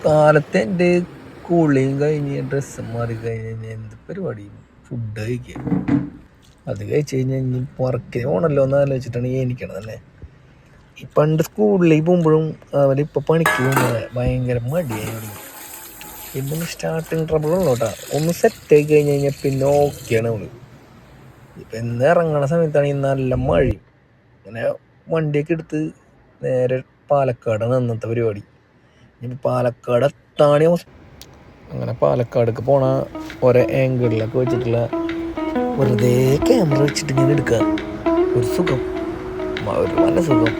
കാലത്ത് എൻ്റെ കുളിയും കഴിഞ്ഞ് ഡ്രസ്സ് മാറി കഴിഞ്ഞ് കഴിഞ്ഞാൽ എന്ത് പരിപാടി? ഫുഡ് കഴിക്കുക. അത് കഴിച്ച് കഴിഞ്ഞാൽ ഇനി വർക്കിന് പോകണമല്ലോ എന്ന് ആലോചിച്ചിട്ടാണ് എനിക്കണത് തന്നെ. ഈ പണ്ട് സ്കൂളിലേക്ക് പോകുമ്പോഴും അവരിപ്പോൾ പണിക്ക് പോകുമ്പോൾ ഭയങ്കര മടിയായി തുടങ്ങി. പിന്നെ സ്റ്റാർട്ടിങ് ട്രബിളുള്ളൂ കേട്ടോ. ഒന്ന് സെറ്റായി കഴിഞ്ഞ് കഴിഞ്ഞാൽ പിന്നെ ഓക്കെയാണ് നമ്മൾ. ഇപ്പം എന്ന് ഇറങ്ങണ സമയത്താണെങ്കിൽ നല്ല മഴയും. അങ്ങനെ വണ്ടിയൊക്കെ എടുത്ത് നേരെ പാലക്കാടാണ് അന്നത്തെ പരിപാടി. ഇനി പാലക്കാട് എത്താണി അങ്ങനെ പാലക്കാടേക്ക് പോണ ഓരോ ആംഗിളിലൊക്കെ വെച്ചിട്ടുള്ള വെറുതെ ക്യാമറ വെച്ചിട്ട് ഇങ്ങനെ എടുക്കുക. ഒരു സുഖം, ഒരു നല്ല സുഖം.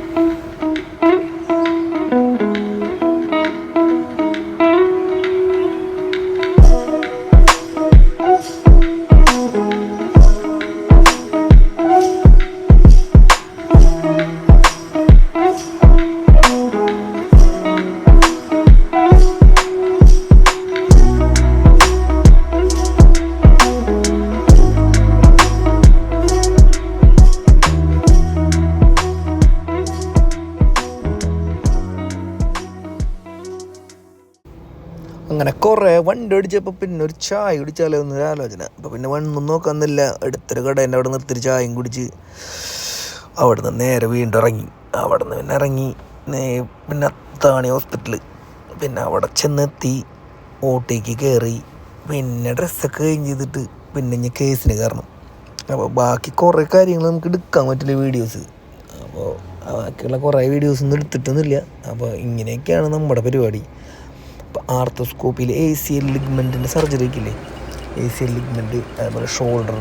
അങ്ങനെ കുറേ വണ്ടി അടിച്ചപ്പോൾ പിന്നെ ഒരു ചായ കുടിച്ചാലോ എന്നൊരു ആലോചന. അപ്പോൾ പിന്നെ വണ്ണൊന്നും നോക്കാന്നില്ല, അടുത്തൊരു കടേൻ്റെ അവിടെ നിർത്തിയൊരു ചായയും കുടിച്ച് അവിടെ നിന്ന് നേരെ വീണ്ടും ഇറങ്ങി. അവിടെ നിന്ന് പിന്നെ ഇറങ്ങി പിന്നെ അത്താണി ഹോസ്പിറ്റൽ. പിന്നെ അവിടെ ചെന്നെത്തി, ഓട്ടോയ്ക്ക് കയറി, പിന്നെ ഡ്രസ്സൊക്കെ കഴിഞ്ഞ് ചെയ്തിട്ട് പിന്നെ ഇനി കേസിന് കയറണം. അപ്പോൾ ബാക്കി കുറേ കാര്യങ്ങൾ നമുക്ക് എടുക്കാൻ പറ്റില്ല വീഡിയോസ്. അപ്പോൾ ബാക്കിയുള്ള കുറേ വീഡിയോസൊന്നും എടുത്തിട്ടൊന്നുമില്ല. അപ്പോൾ ഇങ്ങനെയൊക്കെയാണ് നമ്മുടെ പരിപാടി. ആർത്തോസ്കോപ്പിയിൽ ACL ലിഗ്മെൻറ്റിൻ്റെ സർജറിക്ക് ഇല്ലേ, ACL ലിഗ്മെൻറ്റ്, അതുപോലെ ഷോൾഡർ,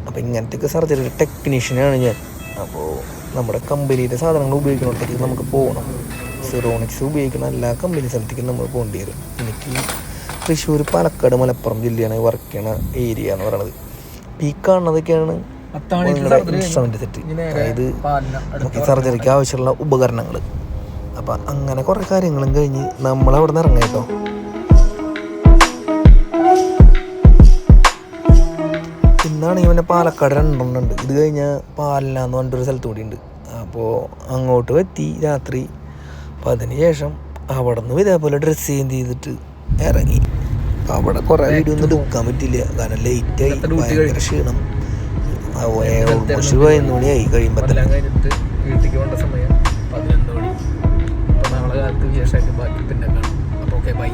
അപ്പോൾ ഇങ്ങനത്തെയൊക്കെ സർജറി ടെക്നീഷ്യനാണ് ഞാൻ. അപ്പോൾ നമ്മുടെ കമ്പനിയുടെ സാധനങ്ങൾ ഉപയോഗിക്കുന്നിടത്തേക്ക് നമുക്ക് പോകണം. സിറോണിക്സ് ഉപയോഗിക്കുന്ന എല്ലാ കമ്പനി സ്ഥലത്തേക്കും നമ്മൾ പോകേണ്ടി വരും. എനിക്ക് തൃശ്ശൂർ, പാലക്കാട്, മലപ്പുറം ജില്ലയാണ് വർക്ക് ചെയ്യണ ഏരിയ എന്ന് പറയുന്നത്. ഈ കാണുന്നതൊക്കെയാണ് നിങ്ങളുടെ ഇൻസ്ട്രുമെൻ്റ് സെറ്റ്, അതായത് നമുക്ക് സർജറിക്ക് ആവശ്യമുള്ള ഉപകരണങ്ങൾ. അപ്പം അങ്ങനെ കുറേ കാര്യങ്ങളും കഴിഞ്ഞ് നമ്മളവിടെ നിന്ന് ഇറങ്ങാം കേട്ടോ. ഇന്നാണെങ്കിൽ പിന്നെ പാലക്കാട് 2 ഉണ്ട്. ഇത് കഴിഞ്ഞാൽ പാലന എന്ന് പറഞ്ഞിട്ടൊരു സ്ഥലത്ത് കൂടി ഉണ്ട്. അപ്പോൾ അങ്ങോട്ട് എത്തി രാത്രി. അപ്പം അതിന് ശേഷം അവിടെ നിന്ന് ഇതേപോലെ ഡ്രസ്സ് ചെയ്തിട്ട് ഇറങ്ങി. അവിടെ കുറേ വീഡിയോ ഒന്നും എടുക്കാൻ പറ്റില്ല, കാരണം ലേറ്റായി, ഭയങ്കര ക്ഷീണം. 11 മണിയായി കഴിയുമ്പോൾ തന്നെ. വീട്ടിലേക്ക് പോകേണ്ട സമയം 11 മണി. അപ്പോൾ നാളെ കാലത്ത് വിശേഷമായിട്ട് ബാക്കി പിന്നെ കാണാം. അപ്പോൾ ഓക്കെ, ബൈ.